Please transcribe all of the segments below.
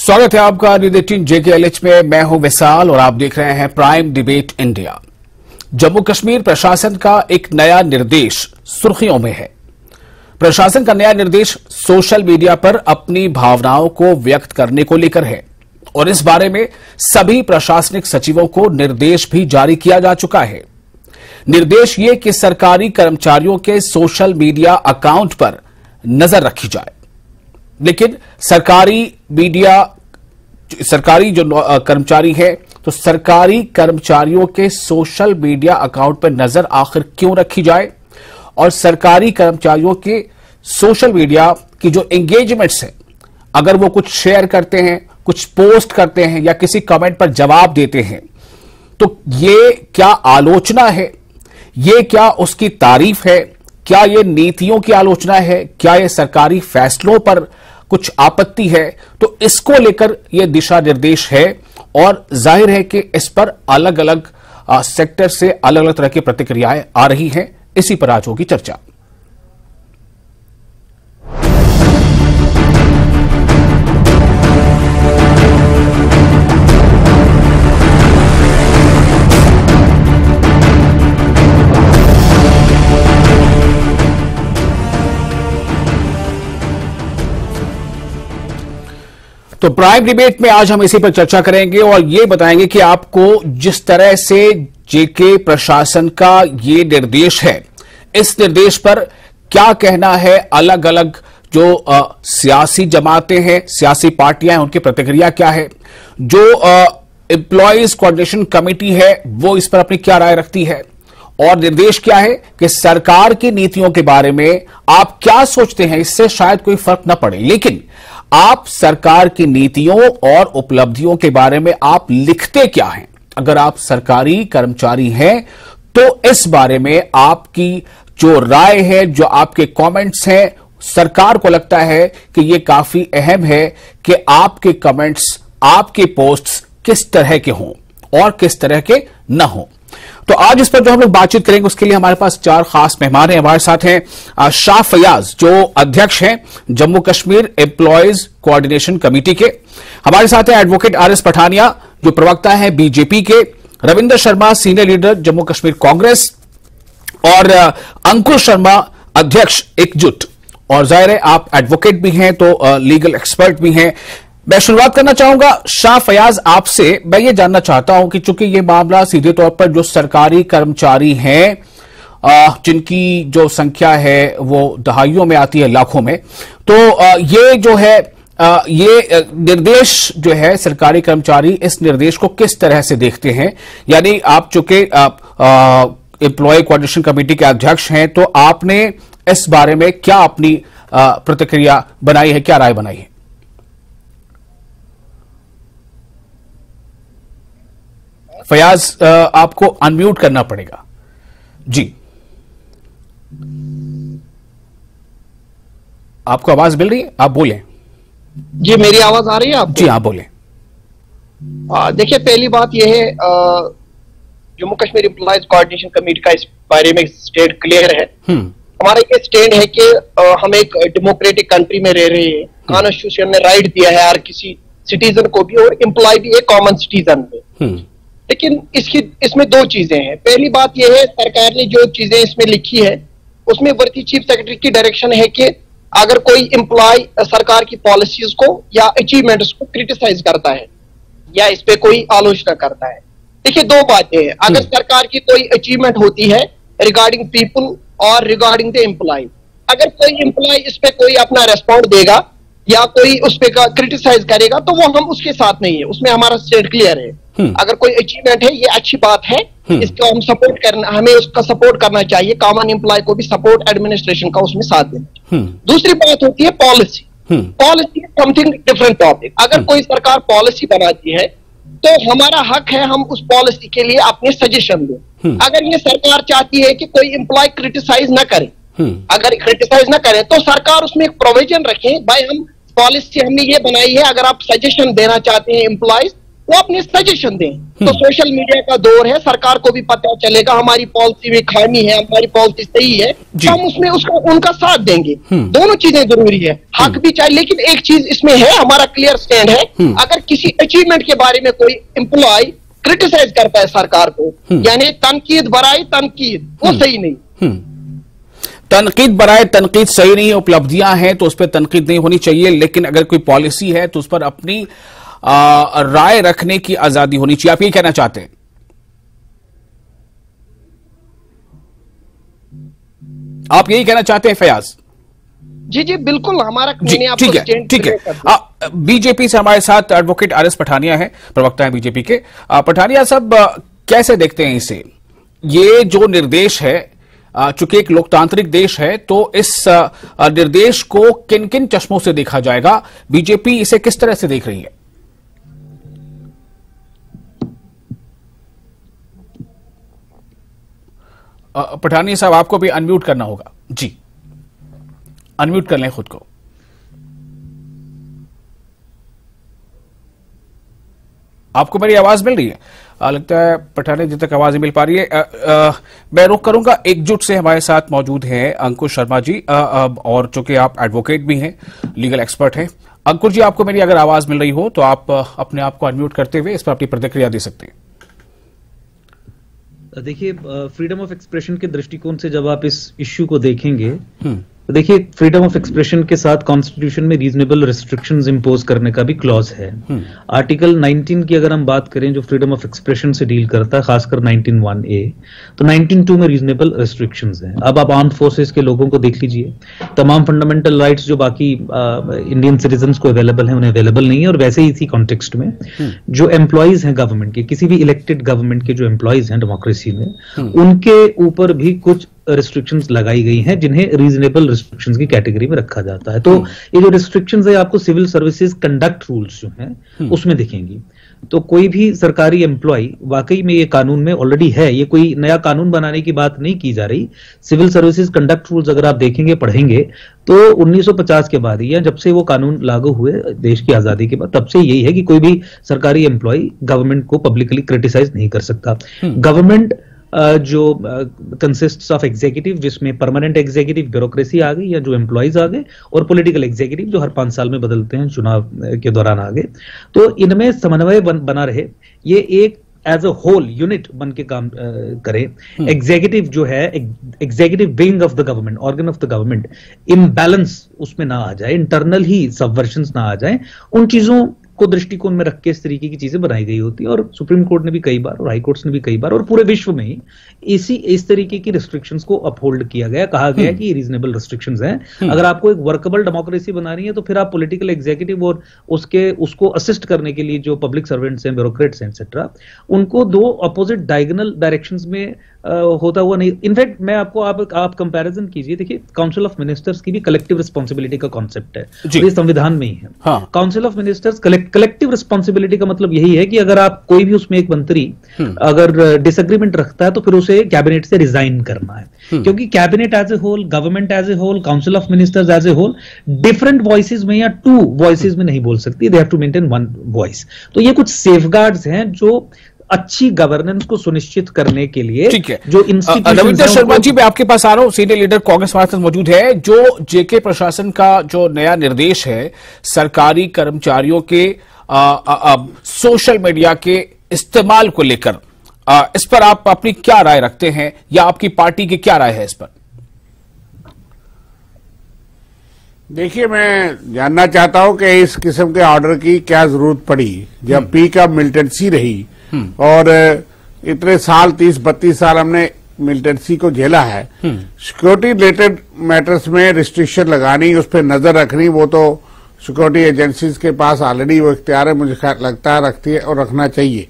स्वागत है आपका न्यूज़ 18 JKLH में। मैं हूं विशाल और आप देख रहे हैं prime debate India. Jammu Kashmir प्रशासन का एक नया निर्देश सुर्खियों में है। प्रशासन का नया निर्देश सोशल मीडिया पर अपनी भावनाओं को व्यक्त करने को लेकर है और इस बारे में सभी प्रशासनिक सचिवों को निर्देश भी जारी किया जा चुका है। निर्देश ये कि सरकारी कर्मचारियों के सोशल मीडिया अकाउंट पर नजर रखी जाए, लेकिन सरकारी जो कर्मचारी है तो सरकारी कर्मचारियों के सोशल मीडिया अकाउंट पर नजर आखिर क्यों रखी जाए, और सरकारी कर्मचारियों के सोशल मीडिया की जो एंगेजमेंट्स है, अगर वो कुछ शेयर करते हैं, कुछ पोस्ट करते हैं या किसी कमेंट पर जवाब देते हैं, तो ये क्या आलोचना है, ये क्या उसकी तारीफ है, क्या ये नीतियों की आलोचना है, क्या ये सरकारी फैसलों पर कुछ आपत्ति है। तो इसको लेकर ये दिशा निर्देश है और जाहिर है कि इस पर अलग अलग सेक्टर से अलग अलग तरह की प्रतिक्रियाएं आ रही हैं। इसी पर आज होगी चर्चा। तो प्राइम डिबेट में आज हम इसी पर चर्चा करेंगे और ये बताएंगे कि आपको जिस तरह से जेके प्रशासन का ये निर्देश है, इस निर्देश पर क्या कहना है। अलग अलग जो सियासी जमातें हैं, सियासी पार्टियां हैं, उनकी प्रतिक्रिया क्या है। जो एम्प्लॉयज कोऑर्डिनेशन कमेटी है वो इस पर अपनी क्या राय रखती है, और निर्देश क्या है कि सरकार की नीतियों के बारे में आप क्या सोचते हैं। इससे शायद कोई फर्क न पड़े, लेकिन आप सरकार की नीतियों और उपलब्धियों के बारे में आप लिखते क्या हैं। अगर आप सरकारी कर्मचारी हैं तो इस बारे में आपकी जो राय है, जो आपके कमेंट्स हैं, सरकार को लगता है कि यह काफी अहम है कि आपके कमेंट्स, आपके पोस्ट्स किस तरह के हों और किस तरह के न हों। तो आज इस पर जो हम लोग बातचीत करेंगे उसके लिए हमारे पास चार खास मेहमान हैं। हमारे साथ हैं शाह फयाज, जो अध्यक्ष हैं Jammu Kashmir employees coordination committee के। हमारे साथ हैं एडवोकेट आर एस पठानिया, जो प्रवक्ता हैं बीजेपी के। रविंद्र शर्मा, सीनियर लीडर जम्मू कश्मीर कांग्रेस, और अंकुर शर्मा, अध्यक्ष एकजुट। और जाहिर है आप एडवोकेट भी हैं तो लीगल एक्सपर्ट भी हैं। मैं शुरुआत करना चाहूंगा शाह फयाज आपसे। मैं ये जानना चाहता हूं कि चूंकि ये मामला सीधे तौर पर जो सरकारी कर्मचारी हैं, जिनकी जो संख्या है वो दहाइयों में आती है, लाखों में, तो ये जो है ये निर्देश जो है, सरकारी कर्मचारी इस निर्देश को किस तरह से देखते हैं। यानी आप चूंकि एम्प्लॉय कोऑर्डिनेशन कमेटी के अध्यक्ष हैं, तो आपने इस बारे में क्या अपनी प्रतिक्रिया बनाई है, क्या राय बनाई है। फयाज, आपको अनम्यूट करना पड़ेगा जी। आपको आवाज मिल रही है, आप बोलें जी। मेरी आवाज आ रही है आपको? जी हाँ, बोलें। देखिए, पहली बात यह है, Jammu Kashmir employees coordination committee का इस बारे में स्टैंड क्लियर है। हमारा ये स्टैंड है कि हम एक डेमोक्रेटिक कंट्री में रह रहे हैं। कॉन्स्टिट्यूशन ने राइट दिया है हर किसी सिटीजन को भी, और एम्प्लॉय भी एक कॉमन सिटीजन है। लेकिन इसमें दो चीजें हैं। पहली बात यह है, सरकार ने जो चीजें इसमें लिखी है उसमें वर्ती चीफ सेक्रेटरी की डायरेक्शन है कि अगर कोई एम्प्लॉय सरकार की पॉलिसीज को या अचीवमेंट्स को क्रिटिसाइज करता है या इस पे कोई आलोचना करता है। देखिए, दो बातें हैं। अगर सरकार की कोई अचीवमेंट होती है रिगार्डिंग पीपल और रिगार्डिंग द एम्प्लॉय, अगर कोई एम्प्लॉय इस पे कोई अपना रेस्पॉन्ड देगा या कोई उस पे क्रिटिसाइज करेगा, तो वो हम उसके साथ नहीं है। उसमें हमारा स्टैंड क्लियर है। अगर कोई अचीवमेंट है, ये अच्छी बात है, इसको हम सपोर्ट करना, हमें उसका सपोर्ट करना चाहिए। कॉमन एम्प्लॉय को भी सपोर्ट एडमिनिस्ट्रेशन का उसमें साथ देना। दूसरी बात होती है policy. Policy something different topic. अगर कोई सरकार पॉलिसी बनाती है तो हमारा हक है हम उस पॉलिसी के लिए अपने सजेशन दें। अगर ये सरकार चाहती है कि कोई एम्प्लॉय क्रिटिसाइज ना करे, अगर क्रिटिसाइज ना करे, तो सरकार उसमें एक प्रोविजन रखे, भाई हम पॉलिसी हमने ये बनाई है, अगर आप सजेशन देना चाहते हैं एम्प्लॉयज वो अपने सजेशन दें। तो सोशल मीडिया का दौर है, सरकार को भी पता चलेगा हमारी पॉलिसी में खामी है, हमारी पॉलिसी सही है, तो हम उसमें उसका उनका साथ देंगे। दोनों चीजें जरूरी है, हक भी चाहिए। लेकिन एक चीज इसमें है, हमारा क्लियर स्टैंड है, अगर किसी अचीवमेंट के बारे में कोई एम्प्लॉय क्रिटिसाइज करता है सरकार को, यानी तनकीद बराए तनकीद, वो सही नहीं। तनकीद बराए तनकीद सही नहीं, उपलब्धियां हैं तो उस पर तनकीद नहीं होनी चाहिए, लेकिन अगर कोई पॉलिसी है तो उस पर अपनी राय रखने की आजादी होनी चाहिए। आप ये कहना चाहते हैं? आप यही कहना चाहते हैं फयाज? जी जी बिल्कुल, हमारा ठीक है। बीजेपी से हमारे साथ एडवोकेट आर.एस. पठानिया है, प्रवक्ता है बीजेपी के। पठानिया साहब, कैसे देखते हैं इसे? ये जो निर्देश है, चूंकि एक लोकतांत्रिक देश है, तो इस निर्देश को किन किन चश्मों से देखा जाएगा? बीजेपी इसे किस तरह से देख रही है? पठानिया साहब, आपको भी अनम्यूट करना होगा जी, अनम्यूट कर लें खुद को। आपको मेरी आवाज मिल रही है? लगता है पठानिया जी तक आवाज नहीं मिल पा रही है। मैं रुक करूंगा। एकजुट से हमारे साथ मौजूद हैं अंकुश शर्मा जी, और चूंकि आप एडवोकेट भी हैं, लीगल एक्सपर्ट हैं। अंकुश जी, आपको मेरी अगर आवाज मिल रही हो तो आप अपने आप को अनम्यूट करते हुए इस पर अपनी प्रतिक्रिया दे सकते हैं। देखिए, फ्रीडम ऑफ एक्सप्रेशन के दृष्टिकोण से जब आप इस इश्यू को देखेंगे तो देखिए, फ्रीडम ऑफ एक्सप्रेशन के साथ कॉन्स्टिट्यूशन में रीजनेबल रिस्ट्रिक्शंस इंपोज करने का भी क्लॉज है। आर्टिकल 19 की अगर हम बात करें, जो फ्रीडम ऑफ एक्सप्रेशन से डील करता है, खासकर 19(1)(a), तो 19(2) में रीजनेबल रिस्ट्रिक्शंस हैं। अब आप आर्म्ड फोर्सेस के लोगों को देख लीजिए, तमाम फंडामेंटल राइट्स जो बाकी इंडियन सिटीजन्स को अवेलेबल हैं, उन्हें अवेलेबल नहीं है। और वैसे ही इसी कॉन्टेक्स्ट में जो एम्प्लॉयज हैं गवर्नमेंट के, किसी भी इलेक्टेड गवर्नमेंट के जो एम्प्लॉयज हैं डेमोक्रेसी में, उनके ऊपर भी कुछ रिस्ट्रिक्शंस लगाई गई हैं, जिन्हें रीजनेबल रिस्ट्रिक्शंस की कैटेगरी में रखा जाता है। तो ये जो रिस्ट्रिक्शंस है, आपको सिविल सर्विसेज कंडक्ट रूल्स जो हैं उसमें दिखेंगी। तो कोई भी सरकारी एम्प्लॉय, वाकई में ये कानून में ऑलरेडी है, ये कोई नया कानून बनाने की बात नहीं की जा रही। सिविल सर्विसेज कंडक्ट रूल्स अगर आप देखेंगे, पढ़ेंगे, तो 1950 के बाद, या जब से वो कानून लागू हुए देश की आजादी के बाद, तब से यही है कि कोई भी सरकारी एम्प्लॉय गवर्नमेंट को पब्लिकली क्रिटिसाइज नहीं कर सकता। गवर्नमेंट जो कंसिस्ट्स ऑफ एग्जीक्यूटिव, जिसमें परमानेंट एग्जीक्यूटिव ब्यूरोक्रेसी आ गई, या जो एम्प्लॉइज आ गए, और पॉलिटिकल एग्जीक्यूटिव जो हर 5 साल में बदलते हैं चुनाव के दौरान आ गए, तो इनमें समन्वय बना रहे, ये एक एज अ होल यूनिट बन के काम करे। एग्जीक्यूटिव जो है, executive wing of the government, organ of the government, imbalance उसमें ना आ जाए, इंटरनल ही सबवर्जन्स ना आ जाए, उन चीजों को दृष्टिकोण में रख के इस तरीके की चीजें बनाई गई होती है। और सुप्रीम कोर्ट ने भी कई बार, और हाई कोर्ट्स ने भी कई बार, और पूरे विश्व में ही इस तरीके की रिस्ट्रिक्शंस को अपहोल्ड किया गया, कहा गया कि रीजनेबल रिस्ट्रिक्शंस हैं। अगर आपको एक वर्केबल डेमोक्रेसी बनानी है, तो फिर आप पॉलिटिकल एग्जीक्यूटिव और उसको असिस्ट करने के लिए जो पब्लिक सर्वेंट्स हैं, ब्यूरोक्रेट्स हैं, एक्सेट्रा, उनको दो अपोजिट डायगोनल डायरेक्शंस में होता हुआ नहीं। इनफैक्ट मैं आपको, आप कंपैरिजन कीजिए, देखिए, काउंसिल ऑफ मिनिस्टर्स की भी कलेक्टिव रिस्पॉन्सिबिलिटी का कॉन्सेप्ट है, ये संविधान में ही है। Council of ministers collective responsibility का मतलब यही है कि अगर आप कोई भी उसमें एक मंत्री अगर डिसएग्रीमेंट रखता है, तो फिर उसे कैबिनेट से रिजाइन करना है, क्योंकि cabinet as a whole, government as a whole, council of ministers as a whole different voices में या 2 वॉइसेस में नहीं बोल सकती, they have to maintain 1 voice. तो ये कुछ सेफगार्ड्स हैं जो अच्छी गवर्नेंस को सुनिश्चित करने के लिए, ठीक है, जो इंस्टीट्यूशंस। रविंद्र शर्मा जी, मैं आपके पास आ रहा हूं, सीनियर लीडर कांग्रेस हमारे साथ मौजूद है। जो जेके प्रशासन का जो नया निर्देश है, सरकारी कर्मचारियों के सोशल मीडिया के इस्तेमाल को लेकर, इस पर आप अपनी क्या राय रखते हैं, या आपकी पार्टी की क्या राय है इस पर? देखिए, मैं जानना चाहता हूं कि इस किस्म के ऑर्डर की क्या जरूरत पड़ी, जब पीक ऑफ मिलिटेंसी रही और इतने साल, 30-32 साल हमने मिलिटेंसी को झेला है। सिक्योरिटी रिलेटेड मैटर्स में रिस्ट्रिक्शन लगानी, उस पर नजर रखनी, वो तो सिक्योरिटी एजेंसीज के पास ऑलरेडी वो इख्तियार है, मुझे लगता है रखती है और रखना चाहिए।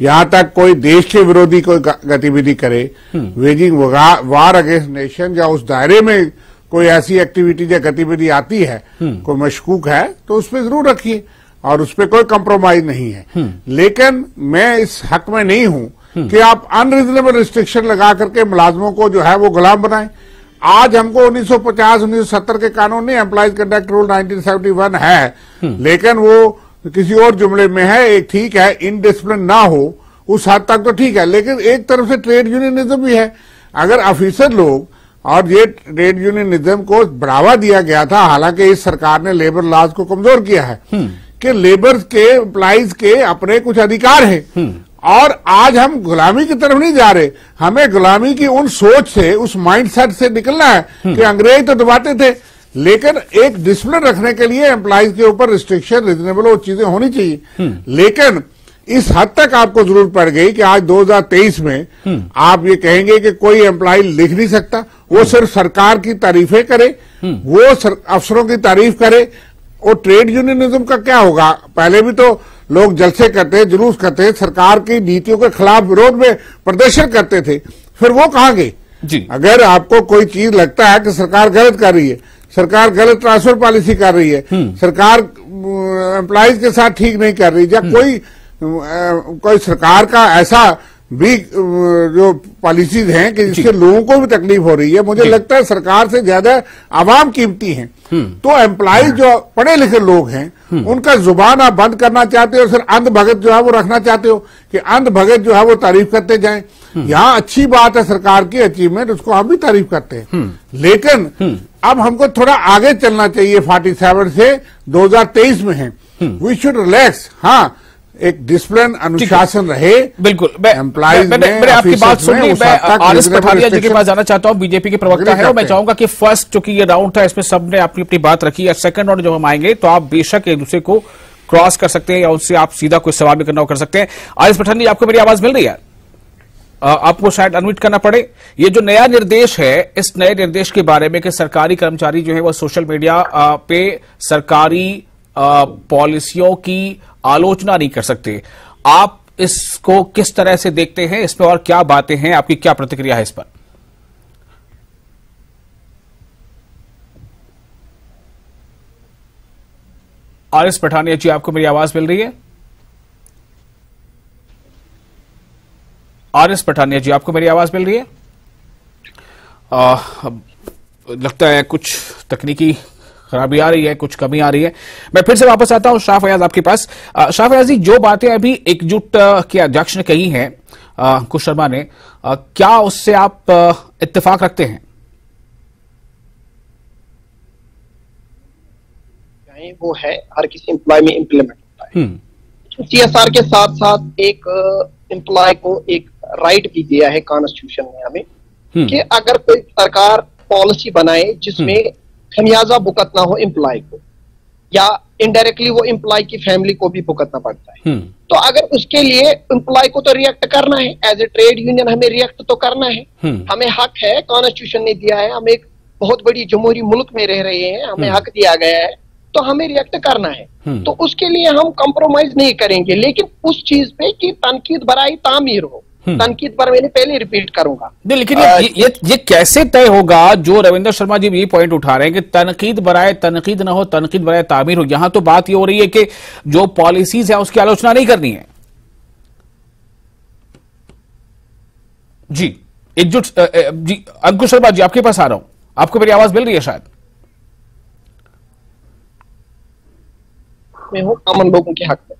यहां तक कोई देश के विरोधी कोई गतिविधि करे, वेजिंग वार अगेंस्ट नेशन, या उस दायरे में कोई ऐसी एक्टिविटी या गतिविधि आती है, कोई मशकूक है, तो उस पर जरूर रखिए, और उस पर कोई कंप्रोमाइज नहीं है। लेकिन मैं इस हक में नहीं हूं कि आप अनरीजनेबल रिस्ट्रिक्शन लगा करके मुलाजमों को जो है वो गुलाम बनाएं। आज हमको 1950-1970 के कानून नहीं, एम्प्लॉयज कंडक्ट रूल 1971 है, लेकिन वो किसी और जुमले में है, एक ठीक है इनडिसिप्लिन ना हो उस हद तक तो ठीक है, लेकिन एक तरफ से ट्रेड यूनियनिज्म भी है। अगर ऑफिसर लोग, और ये ट्रेड यूनियनिज्म को बढ़ावा दिया गया था, हालांकि इस सरकार ने लेबर लॉज को कमजोर किया है कि लेबर के एम्प्लॉइज के अपने कुछ अधिकार हैं, और आज हम गुलामी की तरफ नहीं जा रहे, हमें गुलामी की उन सोच से, उस माइंडसेट से निकलना है कि अंग्रेज तो दबाते थे, लेकिन एक डिसिप्लिन रखने के लिए एम्प्लॉइज के ऊपर रिस्ट्रिक्शन, रिजनेबल वो चीजें होनी चाहिए। लेकिन इस हद तक आपको जरूरत पड़ गई कि आज 2023 में आप ये कहेंगे कि कोई एम्प्लॉय लिख नहीं सकता, वो सिर्फ सरकार की तारीफें करे, वो अफसरों की तारीफ करे। और ट्रेड यूनियनिज्म का क्या होगा? पहले भी तो लोग जलसे करते, जुलूस करते, सरकार की नीतियों के खिलाफ विरोध में प्रदर्शन करते थे, फिर वो कहां गए? अगर आपको कोई चीज लगता है कि सरकार गलत कर रही है, सरकार गलत ट्रांसफर पॉलिसी कर रही है, सरकार एम्प्लॉइज के साथ ठीक नहीं कर रही, या कोई सरकार का ऐसा भी जो पॉलिसीज हैं कि जिससे लोगों को भी तकलीफ हो रही है, मुझे लगता है सरकार से ज्यादा आवाम कीमती हैं। तो एम्प्लॉइज जो पढ़े लिखे लोग हैं, उनका जुबान आप बंद करना चाहते हो, फिर अंध भगत जो है वो रखना चाहते हो कि अंध भगत जो है वो तारीफ करते जाएं। यहाँ अच्छी बात है सरकार की अचीवमेंट, उसको हम भी तारीफ करते हैं, लेकिन अब हमको थोड़ा आगे चलना चाहिए। 47 से 2023 में है, वी शुड रिलैक्स। हाँ, एक डिसिप्लिन, अनुशासन रहे। बिल्कुल, मैंने आपकी बात सुन ली। मैं आरएस पठानिया जी के पास जाना चाहता हूं, बीजेपी के प्रवक्ता है, और मैं चाहूंगा कि फर्स्ट जो कि ये राउंड था इसमें सबने अपनी अपनी बात रखी है। सेकंड राउंड जब हम आएंगे तो आप बेशक एक दूसरे को क्रॉस कर सकते हैं या उससे आप सीधा कोई सवाल भी करना हो कर सकते हैं। आरएस पठानिया, आपको मेरी आवाज मिल रही है? आपको शायद अनम्यूट करना पड़े। ये जो नया निर्देश है, इस नए निर्देश के बारे में कि सरकारी कर्मचारी जो है वो सोशल मीडिया पे सरकारी पॉलिसियों की आलोचना नहीं कर सकते, आप इसको किस तरह से देखते हैं? इसमें और क्या बातें हैं, आपकी क्या प्रतिक्रिया है इस पर? आरएस पठानिया जी, आपको मेरी आवाज मिल रही है? आरएस पठानिया जी, आपको मेरी आवाज मिल रही है? लगता है कुछ तकनीकी खराबी आ रही है, कुछ कमी आ रही है। मैं फिर से वापस आता हूं शाह फयाज आपके पास। शाह फयाज जी, जो बातें अभी एकजुट के अध्यक्ष ने कही हैं, अंकुश शर्मा ने, क्या उससे आप इत्तेफाक रखते हैं? वो है हर किसी एम्प्लॉय में इम्प्लीमेंट होता है। सीएसआर के साथ साथ एक एम्प्लॉय को एक राइट भी दिया है कॉन्स्टिट्यूशन में हमें कि अगर कोई सरकार पॉलिसी बनाए जिसमें खमियाजा भुगतना हो एम्प्लॉय को, या इनडायरेक्टली वो एम्प्लॉय की फैमिली को भी भुगतना पड़ता है, तो अगर उसके लिए एम्प्लॉय को तो रिएक्ट करना है, एज ए ट्रेड यूनियन हमें रिएक्ट तो करना है। हमें हक है, कॉन्स्टिट्यूशन ने दिया है, हम एक बहुत बड़ी जमहूरी मुल्क में रह रहे हैं, हमें हक दिया गया है, तो हमें रिएक्ट करना है। तो उसके लिए हम कॉम्प्रोमाइज नहीं करेंगे, लेकिन उस चीज पे कि तनकीद बराई तामीर हो। तनकीद पर मैंने पहले रिपीट करूंगा, लेकिन ये कैसे तय होगा? जो रविंद्र शर्मा जी ये पॉइंट उठा रहे हैं कि तनकीद बराए तनकीद ना हो, तनकीद बराए तामीर हो, यहां तो बात ये हो रही है कि जो पॉलिसीज है उसकी आलोचना नहीं करनी है। जी एकजुट जी, अंकुश शर्मा जी आपके पास आ रहा हूं, आपको मेरी आवाज मिल रही है शायद? मैं हूं आम लोगों के हक में,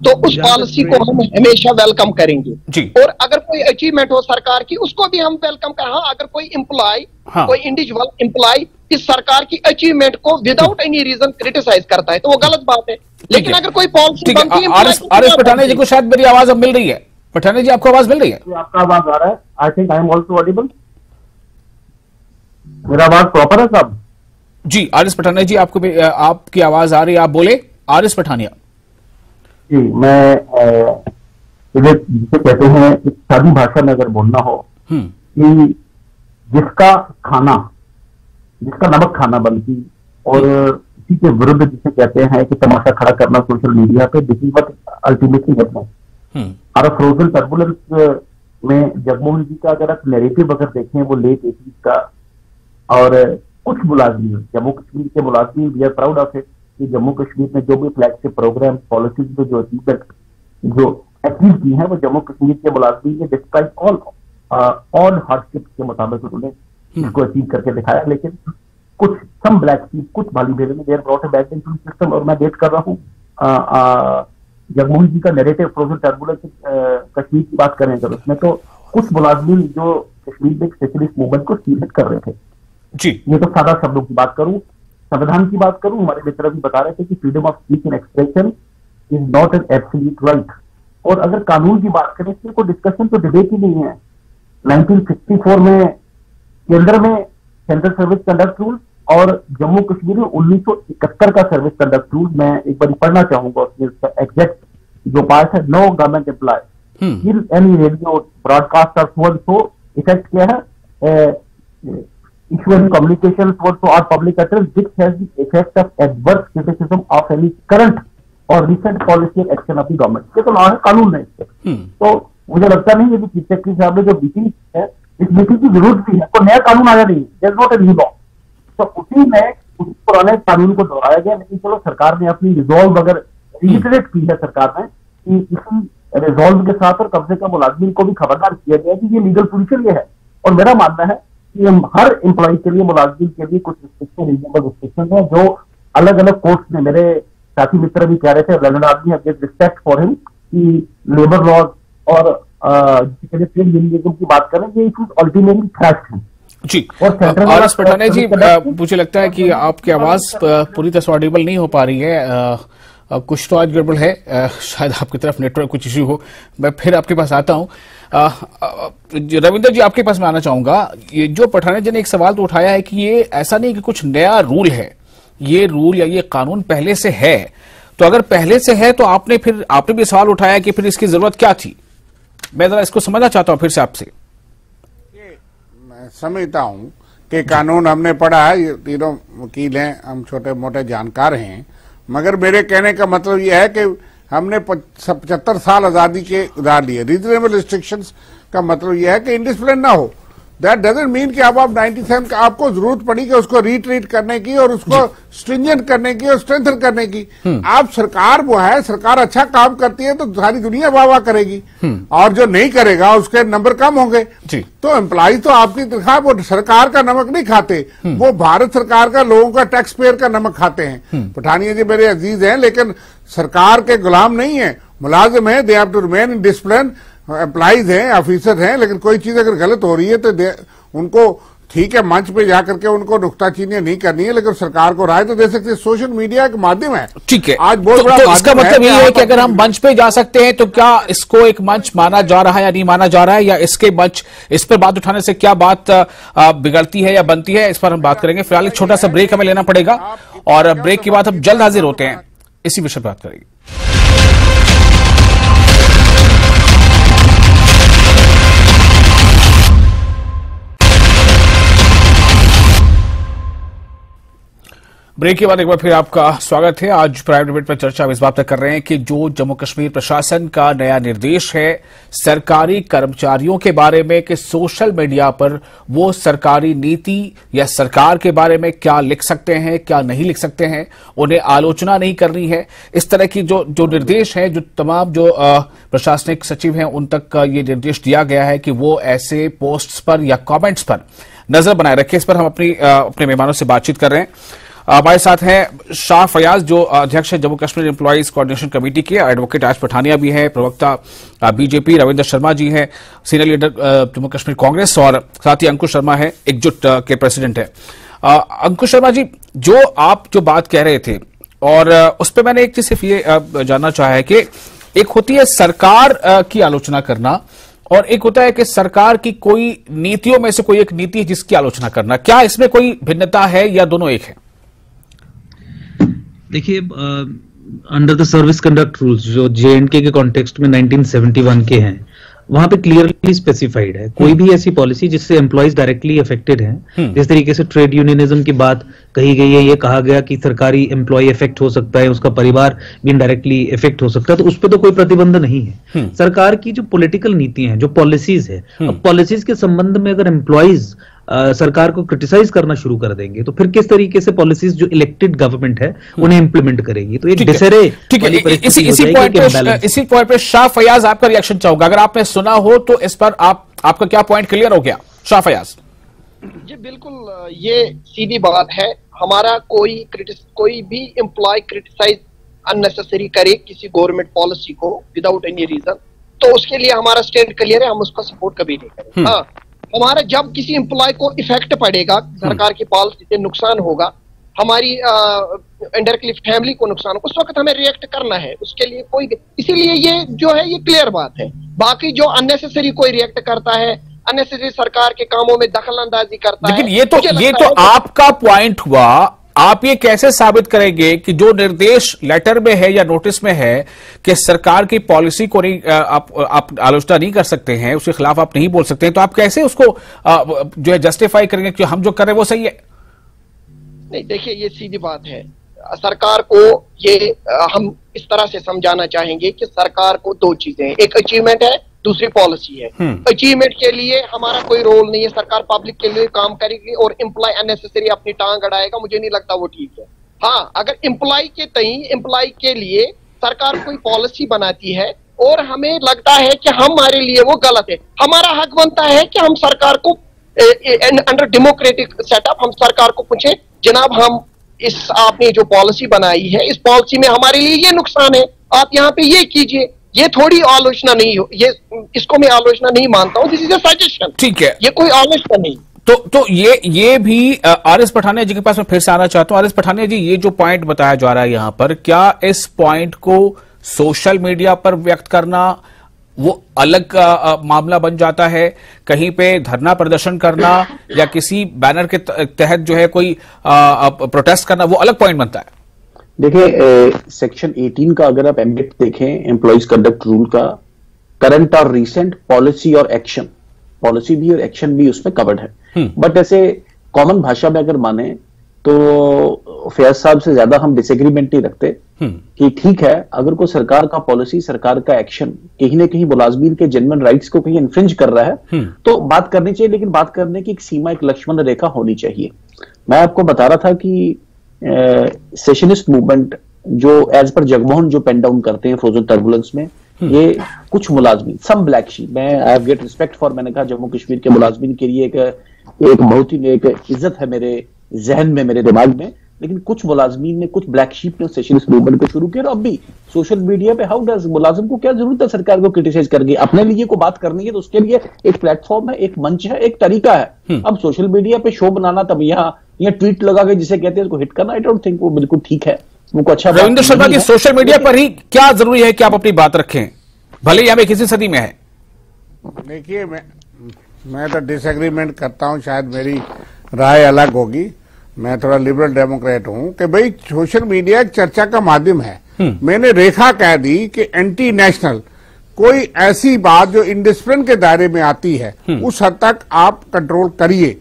तो उस पॉलिसी को हम हमेशा वेलकम करेंगे जी। और अगर कोई अचीवमेंट हो सरकार की, उसको भी हम वेलकम कर। हाँ, अगर कोई एम्प्लॉय, कोई इंडिविजुअल एम्प्लॉय इस सरकार की अचीवमेंट को विदाउट एनी रीजन क्रिटिसाइज करता है तो वो गलत बात है। लेकिन अगर कोई पॉलिसी बनती है, आरएस पठानिया जी को शायद मेरी आवाज अब मिल रही है। पठानिया जी, आपको आवाज मिल रही है? आपका आवाज आ रहा है? I think I am also Audible. मेरा आवाज प्रॉपर है साहब? जी आरएस पठानिया जी, आपको आपकी आवाज आ रही है, आप बोले आरएस पठानिया जी। मैं जिसे कहते हैं एक सादी भाषा में अगर बोलना हो कि जिसका नमक खाना बनती, और इसी के विरुद्ध जिसे कहते हैं कि तमाशा खड़ा करना सोशल मीडिया पे, this is what ultimately happening. और फ्रोजन टर्बुलेंस में जगमोहन जी का अगर आप नैरेटिव अगर देखें, वो लेट 80s का, और कुछ मुलाजमीन, जम्मू कश्मीर के मुलाजमीन, we are proud of it कि जम्मू कश्मीर में जो भी फ्लैगशिप प्रोग्राम पॉलिसीज में जो अचीवमेंट जो अचीव की है, वो जम्मू कश्मीर के मुलाजमीन ने डिस्क्राइब ऑल हार्डशिप के मुताबिक उन्होंने इसको अचीव करके दिखाया। लेकिन कुछ सम ब्लैक शीप, कुछ भाली भेड़ में देर ब्रॉट बैक इन सिस्टम, और मैं वेट कर रहा हूँ जगमोहन जी का नैरेटिव फ्रोजन टर्बुलेंस कश्मीर की बात करें अगर, उसमें तो कुछ मुलाजमीन जो कश्मीर में सेकुलरिस्ट मूवमेंट को स्टीलेट कर रहे थे जी। ये तो सादा शब्दों की बात करूं, संविधान की बात करूं, हमारे मित्र भी बता रहे थे कि freedom of speech and expression is not an absolute right. और अगर कानून की बात करें तो कोई डिस्कशन तो डिबेट ही नहीं है। 1964 में केंद्र में सेंट्रल सर्विस कंडक्ट रूल और जम्मू कश्मीर में 1971 का सर्विस कंडक्ट रूल, मैं एक बार पढ़ना चाहूंगा उसमें एग्जैक्ट जो पार्ट है, no government employ in any radio broadcast और सो इफेक्ट क्या है, issuing communications towards our public utterance which has the effect of adverse criticism of any current or recent policy and action of the government। ये तो law है, कानून है इससे। तो मुझे लगता नहीं है कि चीफ सेक्रेटरी साहब ने जो मीटिंग है, इस मीटिंग की जरूरत भी है, कोई नया कानून आया नहीं, there is not a new law. तो उसी में उस पुराने कानून को दोहराया गया, लेकिन चलो सरकार ने अपनी रिजॉल्व अगर रिटरेट की है सरकार ने कि इसी रिजॉल्व के साथ और कब्जे का मुलाजमीन को भी खबरदार किया गया कि ये लीगल पोजीशन ये है। और मेरा मानना है कि हम हर एम्प्लॉय के लिए, मुलाजिम के लिए कुछ रिस्ट्रिक्शन, रीजनेबल रिस्ट्रिक्शन है जो अलग अलग कोर्ट्स में, मेरे साथी मित्र भी कह रहे थे, लंदन आदमी रिस्पेक्ट फॉर हिम कि लेबर लॉज और ट्रेड यूनियनिज्म की बात करें, ये इश्यूज अल्टीमेटली थ्रेट हैं जी। और एस पठानिया जी, मुझे लगता है कि आपकी आवाज पूरी तरह से ऑडिबल नहीं हो पा रही है, कुछ तो आज गड़बड़ है, शायद आपकी तरफ नेटवर्क कुछ इश्यू हो। मैं फिर आपके पास आता हूं। रविंदर जी, आपके पास मैं आना चाहूंगा। ये जो पठानिया जी ने एक सवाल तो उठाया है कि ये ऐसा नहीं कि कुछ नया रूल है, ये रूल या ये कानून पहले से है। तो अगर पहले से है तो आपने भी सवाल उठाया कि फिर इसकी जरूरत क्या थी। मैं जरा इसको समझना चाहता हूं फिर से आपसे। मैं समझता हूं कि कानून हमने पढ़ा है, ये तीनों वकील हैं, हम छोटे मोटे जानकार हैं, मगर मेरे कहने का मतलब यह है कि हमने 75 साल आजादी के उधार लिए। रीजनेबल रिस्ट्रिक्शंस का मतलब यह है कि इंडिसिप्लिन ना हो। दैट डजंट मीन कि अब आप 97 का आपको जरूरत पड़ी कि उसको रीट्रीट करने की और उसको स्ट्रिंजेंट करने की और स्ट्रेंथन करने की। आप सरकार वो है, सरकार अच्छा काम करती है तो सारी दुनिया वाह वाह करेगी, और जो नहीं करेगा उसके नंबर कम होंगे। तो एम्प्लॉय तो आपकी तनख्वाह वो सरकार का नमक नहीं खाते, वो भारत सरकार का, लोगों का, टैक्स पेयर का नमक खाते हैं। पठानिया जी मेरे अजीज हैं, लेकिन सरकार के गुलाम नहीं है, मुलाजिम है, they have to remain in discipline. Employees हैं, ऑफिसर हैं, लेकिन कोई चीज अगर गलत हो रही है तो उनको ठीक है मंच पे जाकर के उनको नुक्ताचीनी नहीं करनी है, लेकिन सरकार को राय तो दे सकती है। सोशल मीडिया एक माध्यम है, ठीक है, आज बहुत बड़ा तो इसका मतलब ये है कि अगर हम मंच पे जा सकते हैं तो क्या इसको एक मंच माना जा रहा है या नहीं माना जा रहा है, या इसके मंच, इस पर बात उठाने से क्या बात बिगड़ती है या बनती है, इस पर हम बात करेंगे। फिलहाल एक छोटा सा ब्रेक हमें लेना पड़ेगा और ब्रेक के बाद हम जल्द हाजिर होते हैं, इसी विषय पर बात करेंगे। ब्रेक के बाद एक बार फिर आपका स्वागत है। आज प्राइम डिबेट पर चर्चा हम इस बात पर कर रहे हैं कि जो जम्मू कश्मीर प्रशासन का नया निर्देश है सरकारी कर्मचारियों के बारे में कि सोशल मीडिया पर वो सरकारी नीति या सरकार के बारे में क्या लिख सकते हैं, क्या नहीं लिख सकते हैं, उन्हें आलोचना नहीं करनी है। इस तरह की जो निर्देश है, जो तमाम जो प्रशासनिक सचिव हैं उन तक ये निर्देश दिया गया है कि वो ऐसे पोस्ट्स पर या कमेंट्स पर नजर बनाए रखें। इस पर हम अपने मेहमानों से बातचीत कर रहे हैं। हमारे साथ हैं शाह फयाज, जो अध्यक्ष है Jammu Kashmir employees coordination committee के, एडवोकेट आज पठानिया भी है, प्रवक्ता बीजेपी रविंदर शर्मा जी हैं, सीनियर लीडर जम्मू कश्मीर कांग्रेस, और साथ ही अंकुश शर्मा है, एकजुट के प्रेसिडेंट है। अंकुश शर्मा जी, जो आप जो बात कह रहे थे और उस पर मैंने एक चीज सिर्फ ये जानना चाहा है कि एक होती है सरकार की आलोचना करना और एक होता है कि सरकार की कोई नीतियों में से कोई एक नीति जिसकी आलोचना करना, क्या इसमें कोई भिन्नता है या दोनों एक है? देखिए, under the service conduct rules जो J&K के कॉन्टेक्स्ट में 1971 के हैं, वहां पे क्लियरली स्पेसिफाइड है कोई भी ऐसी पॉलिसी जिससे एम्प्लॉइज डायरेक्टली अफेक्टेड हैं। जिस तरीके से ट्रेड यूनियनिज्म की बात कही गई है, ये कहा गया कि सरकारी एम्प्लॉय इफेक्ट हो सकता है, उसका परिवार भी इनडायरेक्टली इफेक्ट हो सकता है, तो उस पर तो कोई प्रतिबंध नहीं है। सरकार की जो पॉलिटिकल नीतियां हैं, जो पॉलिसीज है, अब पॉलिसीज के संबंध में अगर एम्प्लॉइज सरकार को क्रिटिसाइज करना शुरू कर देंगे तो फिर किस तरीके से पॉलिसीज जो इलेक्टेड गवर्नमेंट है उन्हें इंप्लीमेंट करेगी। तो एक डिसरे इसी पॉइंट पे शाह फयाज आपका रिएक्शन चाहूंगा, अगर आपने सुना हो तो इस पर आपका क्या पॉइंट क्लियर हो गया? शाह फयाज जी बिल्कुल, ये सीधी बात है। हमारा कोई भी एम्प्लॉय क्रिटिसाइज अननेसेसरी करे किसी गवर्नमेंट पॉलिसी को विदाउट एनी रीजन, तो उसके लिए हमारा स्टैंड क्लियर है, हम उसका सपोर्ट कभी नहीं करेंगे। हाँ, हमारा जब किसी एम्प्लॉय को इफेक्ट पड़ेगा, सरकार की पॉलिसी से नुकसान होगा, हमारी इनडायरेक्टली फैमिली को नुकसान होगा, उस वक्त हमें रिएक्ट करना है। उसके लिए कोई, इसीलिए ये जो है ये क्लियर बात है। बाकी जो अननेसेसरी कोई रिएक्ट करता है, अननेसेसरी सरकार के कामों में दखल अंदाजी करता है, लेकिन ये तो आपका पॉइंट हुआ। आप ये कैसे साबित करेंगे कि जो निर्देश लेटर में है या नोटिस में है कि सरकार की पॉलिसी को नहीं आप आलोचना नहीं कर सकते हैं, उसके खिलाफ आप नहीं बोल सकते हैं, तो आप कैसे उसको जो है जस्टिफाई करेंगे कि हम जो कर रहे हैं वो सही है? नहीं, देखिए ये सीधी बात है। सरकार को ये हम इस तरह से समझाना चाहेंगे कि सरकार को दो चीजें हैं, एक अचीवमेंट है, दूसरी पॉलिसी है। अचीवमेंट के लिए हमारा कोई रोल नहीं है, सरकार पब्लिक के लिए काम करेगी और एम्प्लॉय अननेसेसरी अपनी टांग अड़ाएगा, मुझे नहीं लगता वो ठीक है। हाँ, अगर एम्प्लॉय के लिए सरकार कोई पॉलिसी बनाती है और हमें लगता है कि हमारे लिए वो गलत है, हमारा हक बनता है कि हम सरकार को अंडर डेमोक्रेटिक सेटअप हम सरकार को पूछे, जनाब हम आपने जो पॉलिसी बनाई है, इस पॉलिसी में हमारे लिए ये नुकसान है, आप यहाँ पे ये कीजिए। ये थोड़ी आलोचना नहीं हो, ये इसको मैं आलोचना नहीं मानता हूँ, दिस इज अ सजेशन। ठीक है, ये कोई आलोचना नहीं। तो ये भी आर.एस. पठानिया जी के पास मैं फिर से आना चाहता हूँ। आर.एस. पठानिया जी, ये जो पॉइंट बताया जा रहा है यहाँ पर, क्या इस पॉइंट को सोशल मीडिया पर व्यक्त करना वो अलग मामला बन जाता है? कहीं पे धरना प्रदर्शन करना या किसी बैनर के तहत जो है कोई प्रोटेस्ट करना, वो अलग पॉइंट बनता है? देखिए, सेक्शन 18 का अगर आप एम्बिट देखें, एम्प्लॉइज कंडक्ट रूल का, करंट और रीसेंट पॉलिसी और एक्शन, पॉलिसी भी और एक्शन भी उसमें कवर्ड है। बट ऐसे कॉमन भाषा में अगर माने तो फैज साहब से ज्यादा हम डिसएग्रीमेंट नहीं रखते कि ठीक है, अगर कोई सरकार का पॉलिसी, सरकार का एक्शन कहीं ना कहीं मुलाजमीन के जेन्युइन राइट्स को कहीं इन्फ्रिंज कर रहा है तो बात करनी चाहिए, लेकिन बात करने की एक सीमा, एक लक्ष्मण रेखा होनी चाहिए। मैं आपको बता रहा था कि सेशनिस्ट मूवमेंट जो एज पर जगमोहन जो पेन डाउन करते हैं फ्रोजन टर्बुलेंस में, ये कुछ मुलाजमीन, सम ब्लैक शीप, मैं I have get respect for, मैंने कहा जम्मू कश्मीर के मुलाजमीन के लिए एक बहुत ही एक इज्जत है मेरे जहन में, मेरे दिमाग में, लेकिन कुछ मुलाजमीन ने, कुछ ब्लैक शीप ने सेशनिस्ट मूवमेंट को शुरू किया। और अब भी सोशल मीडिया पे हाउ डज मुलाजिम को क्या जरूरत है सरकार को क्रिटिसाइज करके? अपने लिए को बात करनी है तो उसके लिए एक प्लेटफॉर्म है, एक मंच है, एक तरीका है। अब सोशल मीडिया पे शो बनाना, तब यहाँ ट्वीट लगा के जिसे कहते हैं उसको हिट करना, आई डोंट थिंक वो बिल्कुल ठीक है। उनको अच्छा, रविंद्र शर्मा जी, सोशल मीडिया पर ही क्या जरूरी है कि आप अपनी बात रखें, भले ही हमें किसी सदी में है? देखिए, मैं तो डिसएग्रीमेंट करता हूं, शायद मेरी राय अलग होगी। मैं थोड़ा लिबरल डेमोक्रेट हूं कि भाई सोशल मीडिया एक चर्चा का माध्यम है। मैंने रेखा कह दी कि एंटी नेशनल कोई ऐसी बात जो इंडिसिप्लिन के दायरे में आती है, उस हद तक आप कंट्रोल करिए,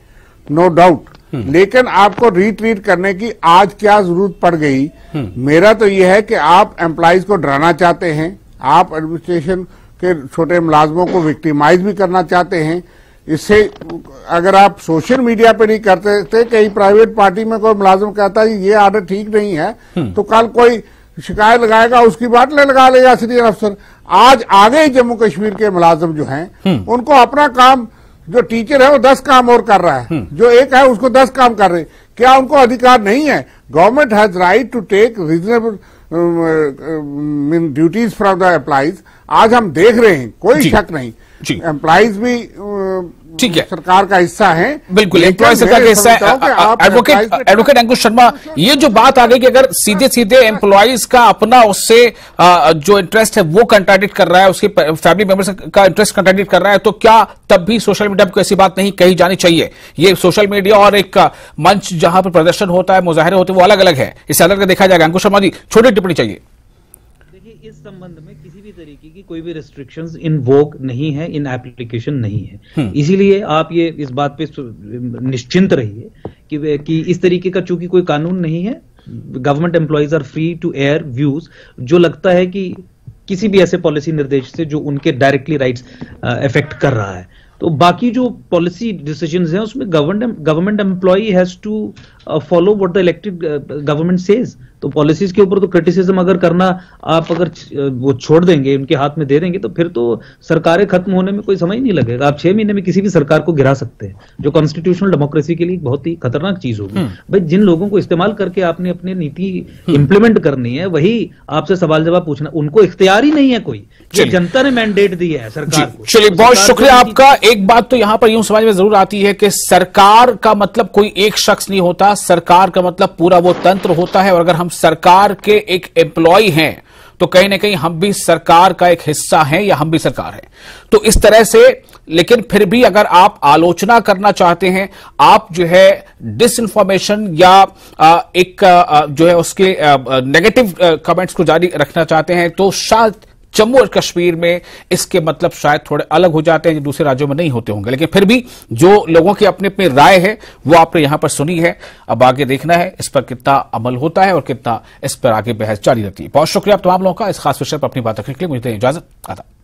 नो डाउट, लेकिन आपको रीट्वीट करने की आज क्या जरूरत पड़ गई? मेरा तो यह है कि आप एम्प्लॉइज को डराना चाहते हैं, आप एडमिनिस्ट्रेशन के छोटे मुलाजमों को विक्टिमाइज भी करना चाहते हैं। इससे अगर आप सोशल मीडिया पे नहीं करते थे, कहीं प्राइवेट पार्टी में कोई मुलाजिम कहता है ये आर्डर ठीक नहीं है, तो कल कोई शिकायत लगाएगा, उसकी बात लगा लेगा सीनियर अफसर। आज आगे जम्मू कश्मीर के मुलाजिम जो हैं, उनको अपना काम, जो टीचर है वो 10 काम और कर रहा है, जो एक है उसको 10 काम कर रहे। क्या उनको अधिकार नहीं है? Government has right to take reasonable duties from the employees. आज हम देख रहे हैं, कोई शक नहीं, एम्प्लॉइज भी ठीक है, सरकार का हिस्सा है, बिल्कुल एम्प्लॉय सरकार का हिस्सा है। एडवोकेट अंकुश शर्मा, ये जो बात आ गई कि अगर सीधे सीधे एम्प्लॉइज का अपना उससे जो इंटरेस्ट है वो कंट्राडिक्ट कर रहा है, उसके फैमिली मेंबर्स का इंटरेस्ट कंट्राडिक्ट कर रहा है, तो क्या तब भी सोशल मीडिया पर कोई ऐसी बात नहीं कही जानी चाहिए? ये सोशल मीडिया और एक मंच जहां पर प्रदर्शन होता है, मुजाहरे होते हैं, वो अलग अलग है, इसे अलग देखा जाएगा। अंकुश शर्मा जी, छोटी टिप्पणी चाहिए। इस संबंध में किसी भी तरीके की कोई भी रिस्ट्रिक्शंस इन वोग नहीं है, इन एप्लीकेशन नहीं है। इसीलिए आप ये इस बात पे निश्चिंत रहिए कि इस तरीके का चूंकि कोई कानून नहीं है, government employees are free to air views जो लगता है कि किसी भी ऐसे पॉलिसी निर्देश से जो उनके डायरेक्टली राइट्स अफेक्ट कर रहा है। तो बाकी जो पॉलिसी डिसीजंस हैं उसमें government employee has to follow what the elected government says. तो पॉलिसीज के ऊपर तो क्रिटिसिज्म अगर करना आप अगर वो छोड़ देंगे, उनके हाथ में दे देंगे, तो फिर तो सरकारें खत्म होने में कोई समय ही नहीं लगेगा। आप 6 महीने में किसी भी सरकार को गिरा सकते हैं, जो कॉन्स्टिट्यूशनल डेमोक्रेसी के लिए बहुत ही खतरनाक चीज होगी। भाई जिन लोगों को इस्तेमाल करके आपने अपनी नीति इंप्लीमेंट करनी है, वही आपसे सवाल जवाब पूछना, उनको इख्तियार ही नहीं है कोई। ये जनता ने मैंडेट दी है सरकार को। चलिए, बहुत शुक्रिया आपका। एक बात तो यहां पर यूं समझ में जरूर आती है कि सरकार का मतलब कोई एक शख्स नहीं होता, सरकार का मतलब पूरा वो तंत्र होता है। और अगर हम सरकार के एक एम्प्लॉय हैं तो कहीं ना कहीं हम भी सरकार का एक हिस्सा हैं, या हम भी सरकार हैं। तो इस तरह से, लेकिन फिर भी अगर आप आलोचना करना चाहते हैं, आप जो है डिसइंफॉर्मेशन या एक जो है उसके नेगेटिव कमेंट्स को जारी रखना चाहते हैं, तो शायद जम्मू और कश्मीर में इसके मतलब शायद थोड़े अलग हो जाते हैं, जो दूसरे राज्यों में नहीं होते होंगे। लेकिन फिर भी जो लोगों की अपनी अपनी राय है वो आपने यहां पर सुनी है। अब आगे देखना है इस पर कितना अमल होता है और कितना इस पर आगे बहस जारी रहती है। बहुत शुक्रिया आप तमाम लोगों का इस खास विषय पर अपनी बात रखने के लिए। मुझे इजाजत। आदाब।